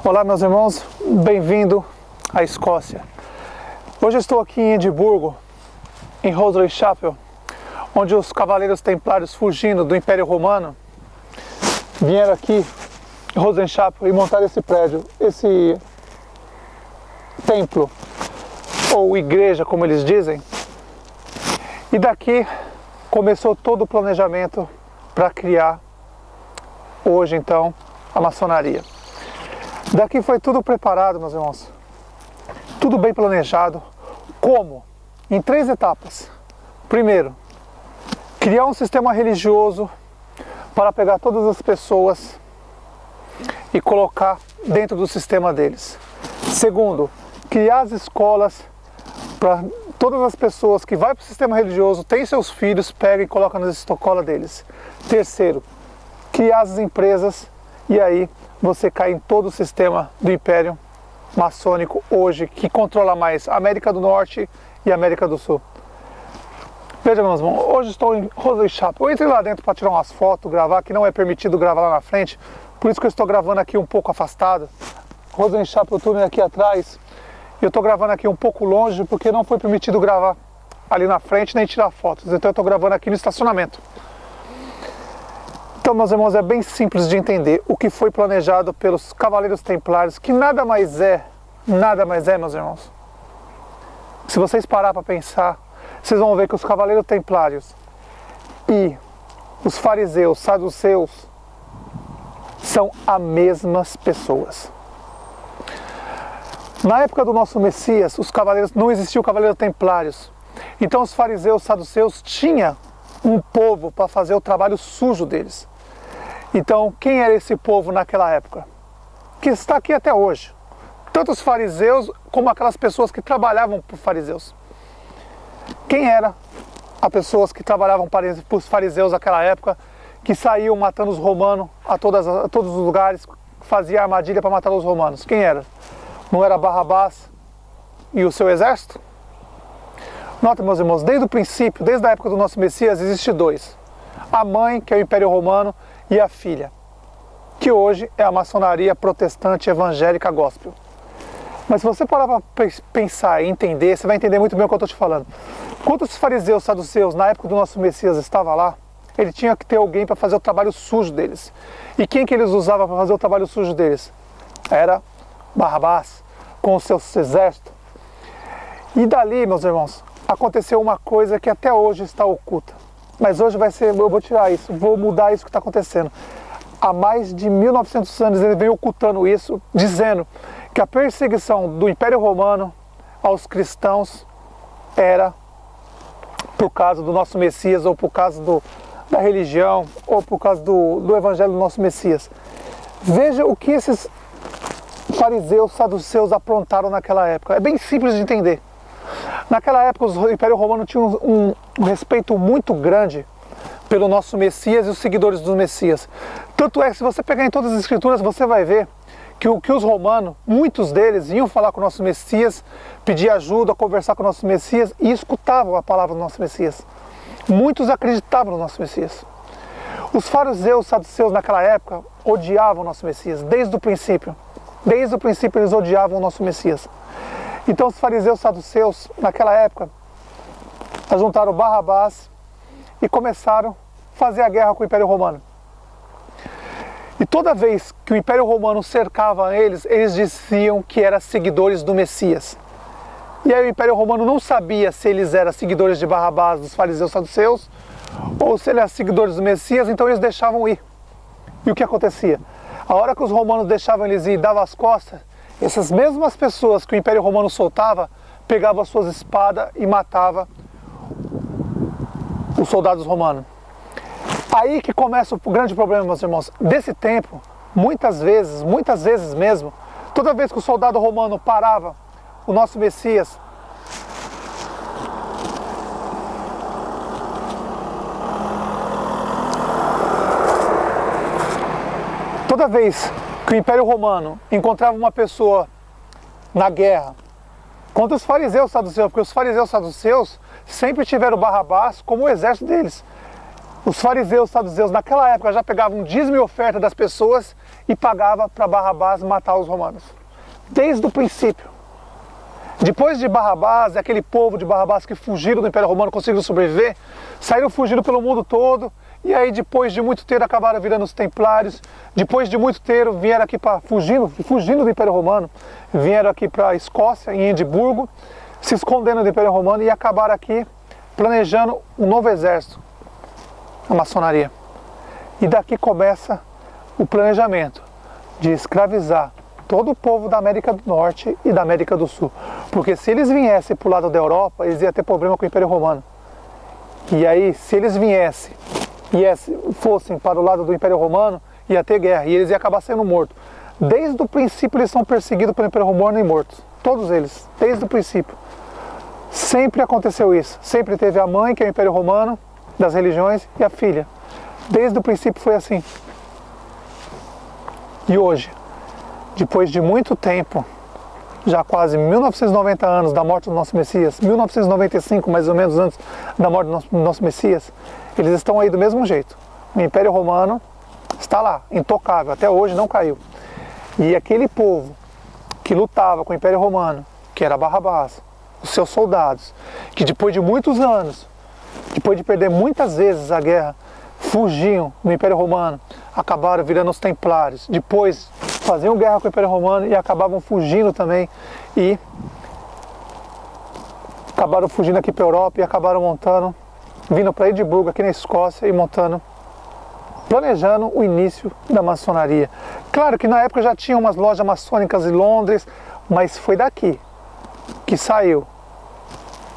Olá meus irmãos, bem-vindo à Escócia. Hoje eu estou aqui em Edimburgo, em Hoseley Chapel, onde os cavaleiros templários fugindo do Império Romano vieram aqui em Hoseley Chapel e montaram esse prédio, esse templo, ou igreja como eles dizem. E daqui começou todo o planejamento para criar hoje então a maçonaria. Daqui foi tudo preparado, meus irmãos, tudo bem planejado. Como? Em 3 etapas. Primeiro, criar um sistema religioso para pegar todas as pessoas e colocar dentro do sistema deles. Segundo, criar as escolas para todas as pessoas que vão para o sistema religioso, têm seus filhos, pegam e colocam na escola deles. Terceiro, criar as empresas e aí você cai em todo o sistema do Império Maçônico hoje, que controla mais a América do Norte e a América do Sul. Veja, meus irmãos, hoje estou em Hoseley Chapel. Eu entrei lá dentro para tirar umas fotos, gravar, que não é permitido gravar lá na frente, por isso que eu estou gravando aqui um pouco afastado. Hoseley Chapel Tunnel aqui atrás, e eu estou gravando aqui um pouco longe, porque não foi permitido gravar ali na frente, nem tirar fotos. Então eu estou gravando aqui no estacionamento. Então, meus irmãos, é bem simples de entender o que foi planejado pelos Cavaleiros Templários, que nada mais é, meus irmãos. Se vocês parar para pensar, vocês vão ver que os Cavaleiros Templários e os fariseus, saduceus, são as mesmas pessoas. Na época do nosso Messias, os cavaleiros, não existiam Cavaleiros Templários. Então os fariseus, saduceus tinham um povo para fazer o trabalho sujo deles. Então, quem era esse povo naquela época? Que está aqui até hoje. Tanto os fariseus, como aquelas pessoas que trabalhavam para os fariseus. Quem era as pessoas que trabalhavam para os fariseus naquela época, que saíam matando os romanos a todos os lugares, fazia armadilha para matar os romanos? Quem era? Não era Barrabás e o seu exército? Nota, meus irmãos, desde o princípio, desde a época do nosso Messias, existe 2. A mãe, que é o Império Romano, e a filha, que hoje é a maçonaria protestante evangélica gospel. Mas se você parar para pensar e entender, você vai entender muito bem o que eu estou te falando. Quando os fariseus, saduceus, na época do nosso Messias, estavam lá, ele tinha que ter alguém para fazer o trabalho sujo deles. E quem que eles usavam para fazer o trabalho sujo deles? Era Barrabás, com o seu exército. E dali, meus irmãos, aconteceu uma coisa que até hoje está oculta. Mas hoje vai ser, eu vou tirar isso, vou mudar isso que está acontecendo. Há mais de 1900 anos ele vem ocultando isso, dizendo que a perseguição do Império Romano aos cristãos era por causa do nosso Messias, ou por causa da religião, ou por causa do Evangelho do nosso Messias. Veja o que esses fariseus, saduceus aprontaram naquela época. É bem simples de entender. Naquela época, o Império Romano tinha um respeito muito grande pelo nosso Messias e os seguidores do Messias. Tanto é que, se você pegar em todas as escrituras, você vai ver que os romanos, muitos deles, iam falar com o nosso Messias, pedir ajuda, conversar com o nosso Messias e escutavam a palavra do nosso Messias. Muitos acreditavam no nosso Messias. Os fariseus, saduceus, naquela época, odiavam o nosso Messias, desde o princípio. Desde o princípio eles odiavam o nosso Messias. Então os fariseus, saduceus, naquela época, juntaram Barrabás e começaram a fazer a guerra com o Império Romano. E toda vez que o Império Romano cercava eles, eles diziam que eram seguidores do Messias. E aí o Império Romano não sabia se eles eram seguidores de Barrabás, dos fariseus, saduceus, ou se eles eram seguidores do Messias, então eles deixavam ir. E o que acontecia? A hora que os romanos deixavam eles ir e davam as costas, essas mesmas pessoas que o Império Romano soltava, pegavam as suas espadas e matavam os soldados romanos. Aí que começa o grande problema, meus irmãos. Desse tempo, muitas vezes mesmo, toda vez que o soldado romano parava o nosso Messias, toda vez que o Império Romano encontrava uma pessoa na guerra contra os fariseus saduceus, porque os fariseus saduceus sempre tiveram Barrabás como o exército deles. Os fariseus saduceus naquela época já pegavam dízimo e oferta das pessoas e pagava para Barrabás matar os romanos. Desde o princípio. Depois de Barrabás, aquele povo de Barrabás que fugiram do Império Romano, conseguiram sobreviver, saíram fugindo pelo mundo todo, e aí depois de muito tempo acabaram virando os templários, depois de muito tempo vieram aqui para fugindo do Império Romano, vieram aqui para a Escócia, em Edimburgo, se escondendo do Império Romano e acabaram aqui planejando um novo exército, a maçonaria. E daqui começa o planejamento de escravizar todo o povo da América do Norte e da América do Sul. Porque se eles viessem para o lado da Europa, eles iam ter problema com o Império Romano. E aí, se eles viessem e fossem para o lado do Império Romano, ia ter guerra e eles iam acabar sendo mortos. Desde o princípio eles são perseguidos pelo Império Romano e mortos. Todos eles, desde o princípio. Sempre aconteceu isso. Sempre teve a mãe, que é o Império Romano, das religiões, e a filha. Desde o princípio foi assim. E hoje, depois de muito tempo, já quase 1990 anos da morte do nosso Messias, 1995 mais ou menos antes da morte do nosso Messias, eles estão aí do mesmo jeito. O Império Romano está lá, intocável, até hoje não caiu. E aquele povo que lutava com o Império Romano, que era Barrabás, os seus soldados, que depois de muitos anos, depois de perder muitas vezes a guerra, fugiam do Império Romano, acabaram virando os templários, depois faziam guerra com o Império Romano e acabavam fugindo também e acabaram fugindo aqui para a Europa e acabaram montando, vindo para Edimburgo, aqui na Escócia e montando, planejando o início da maçonaria. Claro que na época já tinha umas lojas maçônicas em Londres, mas foi daqui que saiu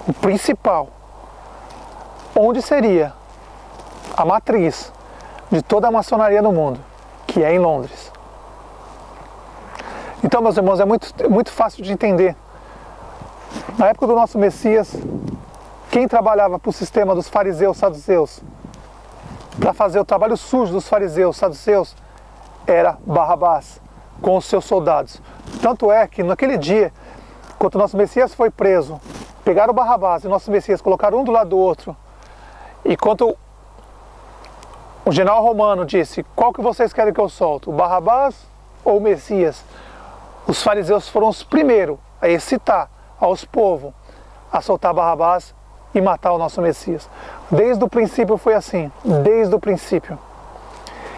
o principal, onde seria a matriz de toda a maçonaria no mundo, que é em Londres. Então, meus irmãos, é muito fácil de entender. Na época do nosso Messias, quem trabalhava para o sistema dos fariseus, saduceus, para fazer o trabalho sujo dos fariseus, saduceus, era Barrabás, com os seus soldados. Tanto é que naquele dia, quando o nosso Messias foi preso, pegaram Barrabás e o nosso Messias, colocaram um do lado do outro, e quando o general romano disse: qual que vocês querem que eu solte, o Barrabás ou o Messias? Os fariseus foram os primeiros a excitar aos povos a soltar Barrabás e matar o nosso Messias. Desde o princípio foi assim, desde o princípio.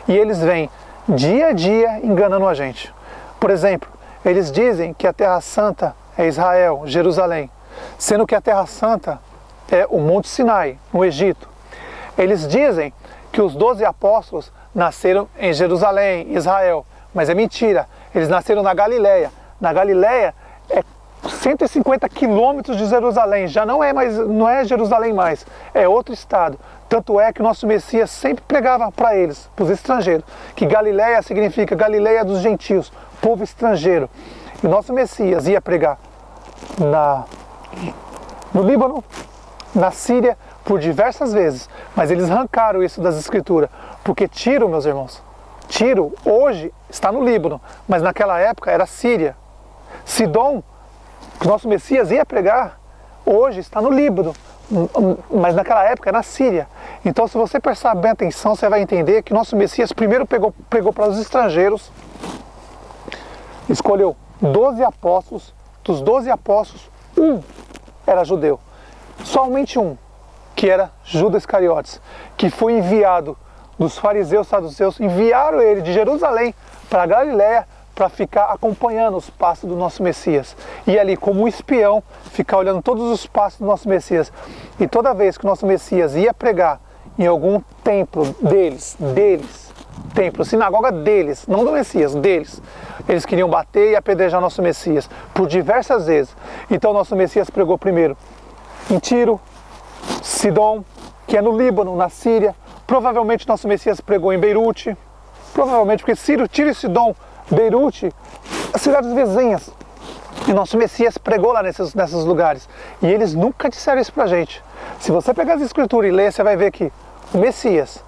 E eles vêm dia a dia enganando a gente. Por exemplo, eles dizem que a Terra Santa é Israel, Jerusalém, sendo que a Terra Santa é o Monte Sinai, no Egito. Eles dizem que os 12 apóstolos nasceram em Jerusalém, Israel, mas é mentira. Eles nasceram na Galileia. Na Galileia é 150 quilômetros de Jerusalém. Já não é Jerusalém mais, é outro estado. Tanto é que o nosso Messias sempre pregava para eles, para os estrangeiros, que Galileia significa Galileia dos gentios, povo estrangeiro. E o nosso Messias ia pregar no Líbano, na Síria, por diversas vezes. Mas eles arrancaram isso das escrituras, porque Tiro, meus irmãos, Tiro hoje está no Líbano, mas naquela época era Síria. Sidom, que o nosso Messias ia pregar, hoje está no Líbano, mas naquela época era na Síria. Então, se você prestar bem atenção, você vai entender que nosso Messias primeiro pregou para os estrangeiros, escolheu 12 apóstolos, dos 12 apóstolos, um era judeu, somente um, que era Judas Iscariotes, que foi enviado dos fariseus, saduceus, enviaram ele de Jerusalém para Galiléia para ficar acompanhando os passos do nosso Messias. E ali, como um espião, ficar olhando todos os passos do nosso Messias. E toda vez que o nosso Messias ia pregar em algum templo deles, templo, sinagoga deles, não do Messias, deles, eles queriam bater e apedrejar nosso Messias por diversas vezes. Então nosso Messias pregou primeiro em Tiro, Sidom, que é no Líbano, na Síria. Provavelmente nosso Messias pregou em Beirute, provavelmente, porque Tiro e Sidom, Beirute, as cidades vizinhas. E nosso Messias pregou lá nesses lugares. E eles nunca disseram isso pra gente. Se você pegar as escrituras e ler, você vai ver que o Messias,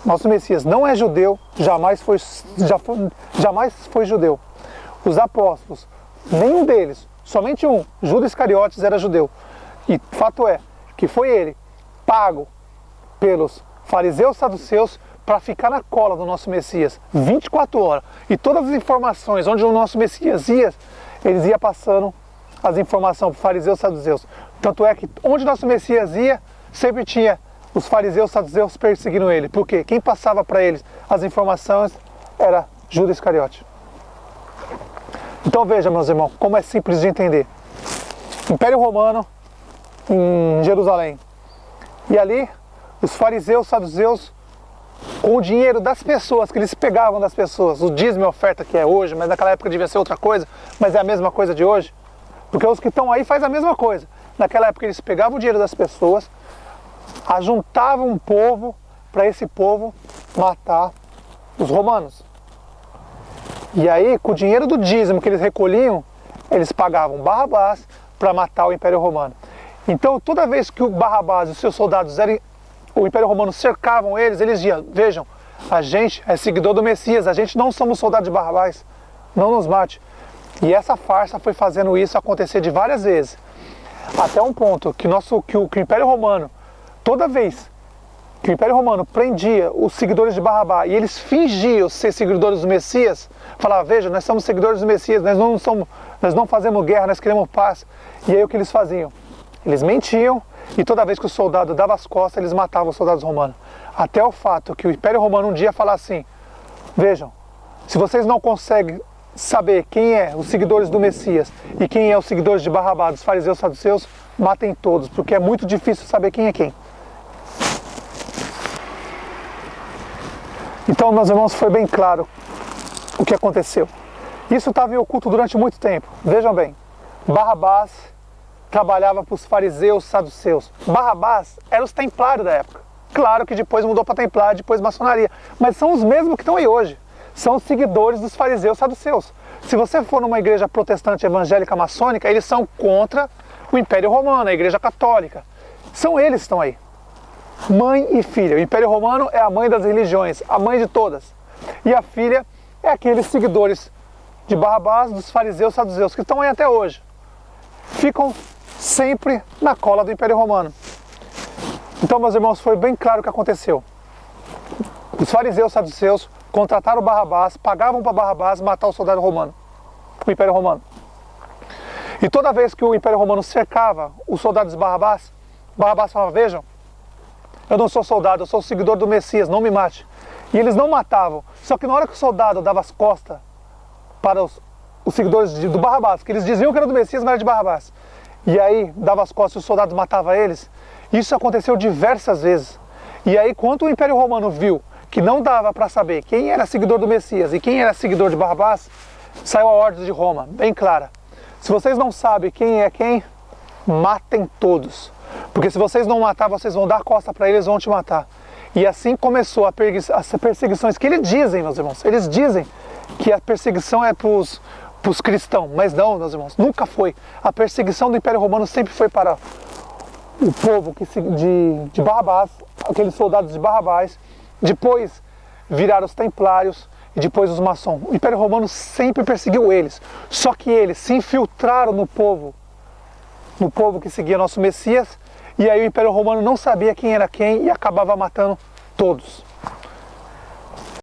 nosso Messias, não é judeu, jamais foi judeu. Os apóstolos, nenhum deles, somente um, Judas Iscariotes, era judeu. E fato é que foi ele, pago pelos fariseus saduceus, para ficar na cola do nosso Messias 24 horas. E todas as informações onde o nosso Messias ia, eles iam passando as informações para fariseus e saduceus. Tanto é que onde nosso Messias ia, sempre tinha os fariseus e saduceus perseguindo ele. Porque quem passava para eles as informações era Judas Iscariote. Então veja, meus irmãos, como é simples de entender. Império Romano em Jerusalém. E ali, os fariseus e saduceus, com o dinheiro das pessoas, que eles pegavam das pessoas, o dízimo e a oferta que é hoje, mas naquela época devia ser outra coisa, mas é a mesma coisa de hoje. Porque os que estão aí fazem a mesma coisa. Naquela época eles pegavam o dinheiro das pessoas, ajuntavam um povo, para esse povo matar os romanos. E aí, com o dinheiro do dízimo que eles recolhiam, eles pagavam Barrabás para matar o Império Romano. Então, toda vez que o Barrabás e os seus soldados o Império Romano cercavam eles, eles diziam: vejam, a gente é seguidor do Messias, a gente não somos soldados de Barrabás, não nos mate. E essa farsa foi fazendo isso acontecer de várias vezes, até um ponto que o Império Romano, toda vez que o Império Romano prendia os seguidores de Barrabás e eles fingiam ser seguidores do Messias, falava: veja, nós somos seguidores do Messias, nós não fazemos guerra, nós queremos paz. E aí o que eles faziam? Eles mentiam, e toda vez que o soldado dava as costas, eles matavam os soldados romanos. Até o fato que o Império Romano um dia falou assim: vejam, se vocês não conseguem saber quem é os seguidores do Messias e quem é os seguidores de Barrabás, dos fariseus e saduceus, matem todos, porque é muito difícil saber quem é quem. Então, meus irmãos, foi bem claro o que aconteceu. Isso estava em oculto durante muito tempo. Vejam bem, Barrabás trabalhava para os fariseus e saduceus. Barrabás era os templários da época. Claro que depois mudou para templário, depois maçonaria. Mas são os mesmos que estão aí hoje. São os seguidores dos fariseus e saduceus. Se você for numa igreja protestante evangélica maçônica, eles são contra o Império Romano, a igreja católica. São eles que estão aí. Mãe e filha. O Império Romano é a mãe das religiões, a mãe de todas. E a filha é aqueles seguidores de Barrabás, dos fariseus e saduceus, que estão aí até hoje. Ficam sempre na cola do Império Romano. Então, meus irmãos, foi bem claro o que aconteceu. Os fariseus e saduceus contrataram Barrabás, pagavam para Barrabás matar o soldado romano, o Império Romano. E toda vez que o Império Romano cercava os soldados de Barrabás, Barrabás falava: vejam, eu não sou soldado, eu sou seguidor do Messias, não me mate. E eles não matavam. Só que na hora que o soldado dava as costas para os seguidores do Barrabás, que eles diziam que era do Messias, mas era de Barrabás, e aí dava as costas e os soldados matavam eles, isso aconteceu diversas vezes. E aí, quando o Império Romano viu que não dava para saber quem era seguidor do Messias e quem era seguidor de Barrabás, saiu a ordem de Roma, bem clara: se vocês não sabem quem é quem, matem todos. Porque se vocês não matar, vocês vão dar costa para eles, vão te matar. E assim começou as perseguições que eles dizem, meus irmãos. Eles dizem que a perseguição é para os cristãos, mas não, meus irmãos, nunca foi. A perseguição do Império Romano sempre foi para o povo de Barrabás, aqueles soldados de Barrabás. Depois viraram os templários e depois os maçons. O Império Romano sempre perseguiu eles. Só que eles se infiltraram no povo que seguia nosso Messias. E aí o Império Romano não sabia quem era quem e acabava matando todos.